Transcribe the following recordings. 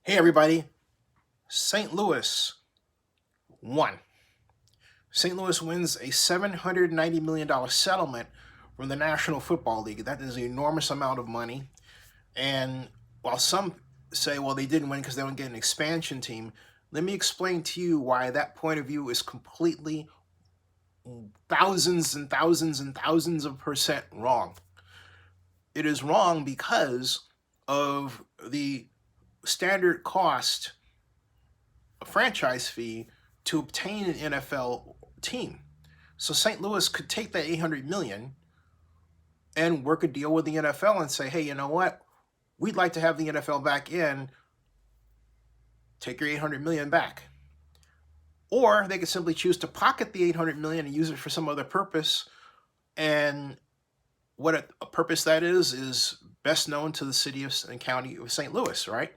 Hey everybody, St. Louis won. St. Louis wins a $790 million settlement from the National Football League. That is an enormous amount of money. And while some say, well, they didn't win because they don't get an expansion team, let me explain to you why that point of view is completely thousands and thousands and thousands of percent wrong. It is wrong because of the standard cost franchise fee to obtain an NFL team. So St. Louis could take that 800 million and work a deal with the NFL and say, hey, you know what? We'd like to have the NFL back in. Take your 800 million back. Or they could simply choose to pocket the 800 million and use it for some other purpose. And what a purpose that is best known to the city and county of St. Louis, right?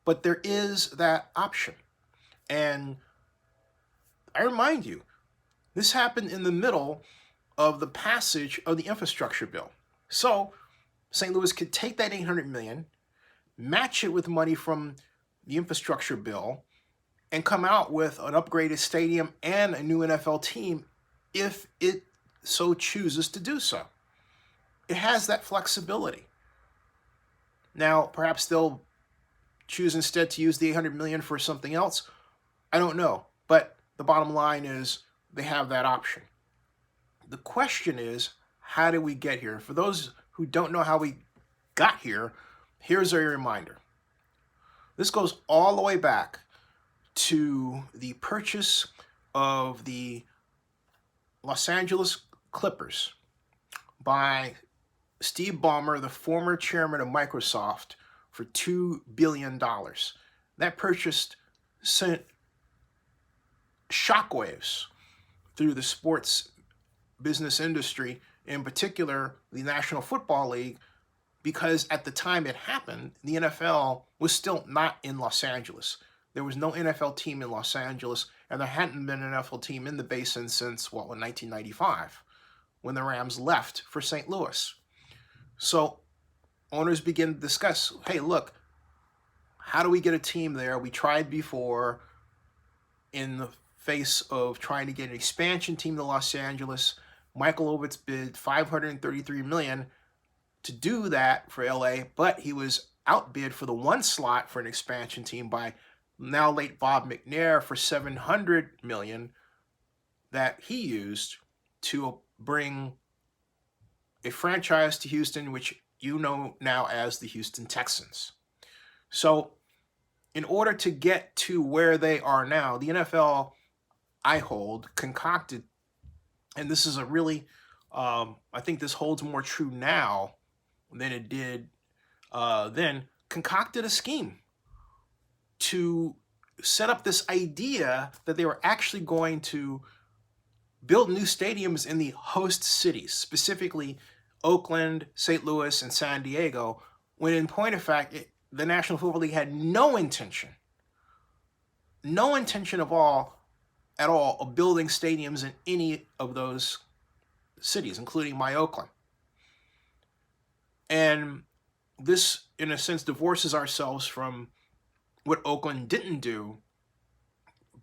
But there is that option. And I remind you, this happened in the middle of the passage of the infrastructure bill. So St. Louis could take that 800 million, match it with money from the infrastructure bill, and come out with an upgraded stadium and a new NFL team if it so chooses to do so. It has that flexibility. Now, perhaps they'll choose instead to use the 800 million for something else. I don't know. But the bottom line is they have that option. The question is, how did we get here? For those who don't know how we got here, here's a reminder. This goes all the way back to the purchase of the Los Angeles Clippers by Steve Ballmer, the former chairman of Microsoft, for $2 billion. That purchase sent shockwaves through the sports business industry, in particular the National Football League, because at the time it happened, the NFL was still not in Los Angeles. There was no NFL team in Los Angeles, and there hadn't been an NFL team in the Basin since, in 1995, when the Rams left for St. Louis. So owners begin to discuss, hey, look, how do we get a team there? We tried before in the face of trying to get an expansion team to Los Angeles. Michael Ovitz bid $533 million to do that for LA, but he was outbid for the one slot for an expansion team by now late Bob McNair for $700 million that he used to bring a franchise to Houston, which you know now as the Houston Texans. So in order to get to where they are now, the NFL, I hold, concocted, and this is a really, I think this holds more true now than it did then, concocted a scheme to set up this idea that they were actually going to build new stadiums in the host cities, specifically Oakland, St. Louis, and San Diego, when in point of fact, the National Football League had no intention at all of building stadiums in any of those cities, including my Oakland. And this, in a sense, divorces ourselves from what Oakland didn't do,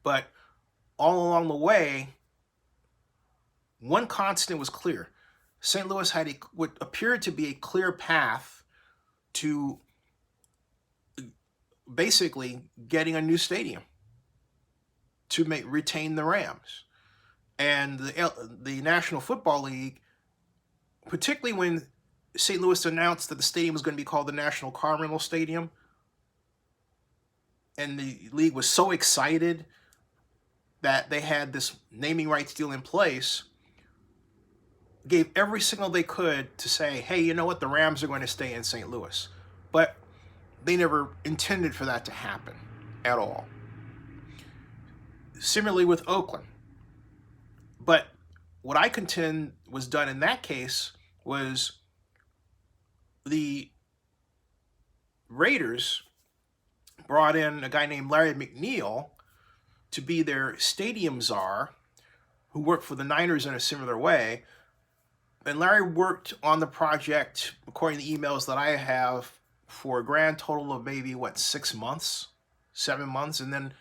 but all along the way, one constant was clear. St. Louis had what appeared to be a clear path to basically getting a new stadium to retain the Rams. And the National Football League, particularly when St. Louis announced that the stadium was going to be called the National Car Rental Stadium, and the league was so excited that they had this naming rights deal in place, gave every signal they could to say, hey, you know what, the Rams are going to stay in St. Louis. But they never intended for that to happen at all. Similarly with Oakland. But what I contend was done in that case was the Raiders brought in a guy named Larry McNeil to be their stadium czar, who worked for the Niners in a similar way. And Larry worked on the project, according to the emails that I have, for a grand total of maybe, 6 months. 7 months, and then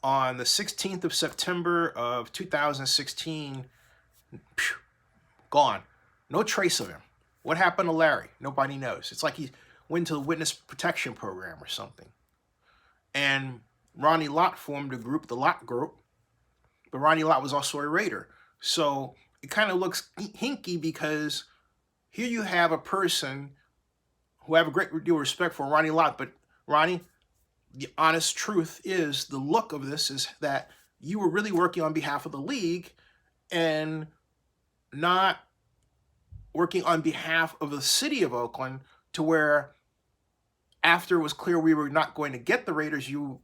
on the 16th of September of 2016, gone. No trace of him. What happened to Larry? Nobody knows. It's like he went to the witness protection program or something. And Ronnie Lott formed a group, the Lott Group, but Ronnie Lott was also a Raider. So it kind of looks hinky because here you have a person who I have a great deal of respect for, Ronnie Lott, but Ronnie, the honest truth is, the look of this is that you were really working on behalf of the league and not working on behalf of the city of Oakland, to where after it was clear we were not going to get the Raiders, you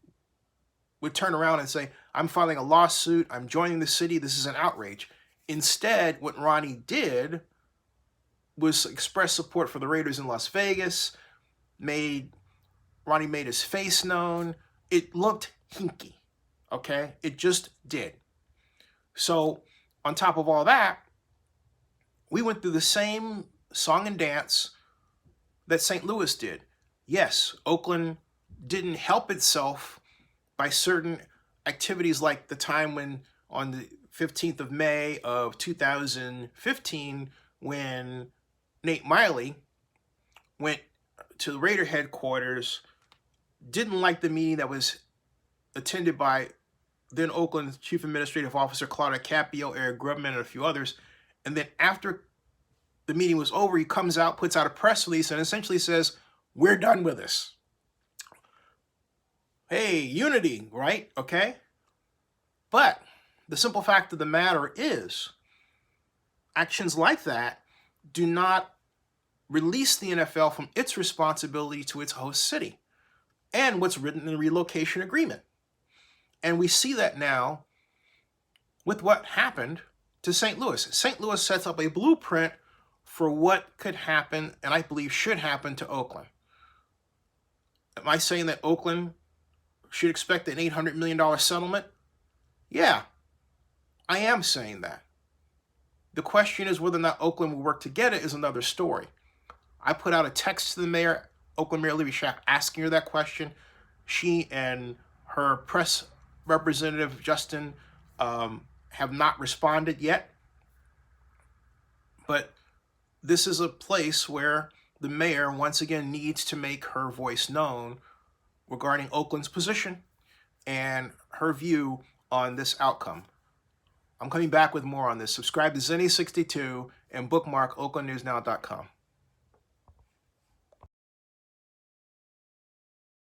would turn around and say, I'm filing a lawsuit, I'm joining the city, this is an outrage. Instead, what Ronnie did was express support for the Raiders in Las Vegas, Ronnie made his face known. It looked hinky, okay? It just did. So on top of all that, we went through the same song and dance that St. Louis did. Yes, Oakland didn't help itself by certain activities, like the time when on the 15th of May of 2015, when Nate Miley went to the Raider headquarters, didn't like the meeting that was attended by then Oakland Chief Administrative Officer Claudia Capio, Eric Grubman, and a few others. And then after the meeting was over, he comes out, puts out a press release, and essentially says, we're done with this. Hey, unity, right? Okay? But the simple fact of the matter is, actions like that do not release the NFL from its responsibility to its host city and what's written in the relocation agreement. And we see that now with what happened to St. Louis. St. Louis sets up a blueprint for what could happen, and I believe should happen, to Oakland. Am I saying that Oakland should expect an $800 million settlement? Yeah, I am saying that. The question is whether or not Oakland will work to get it is another story. I put out a text to the mayor, Oakland Mayor Libby Schaaf, asking her that question. She and her press representative, Justin, have not responded yet. But this is a place where the mayor, once again, needs to make her voice known regarding Oakland's position and her view on this outcome. I'm coming back with more on this. Subscribe to Zenny62 and bookmark oaklandnewsnow.com.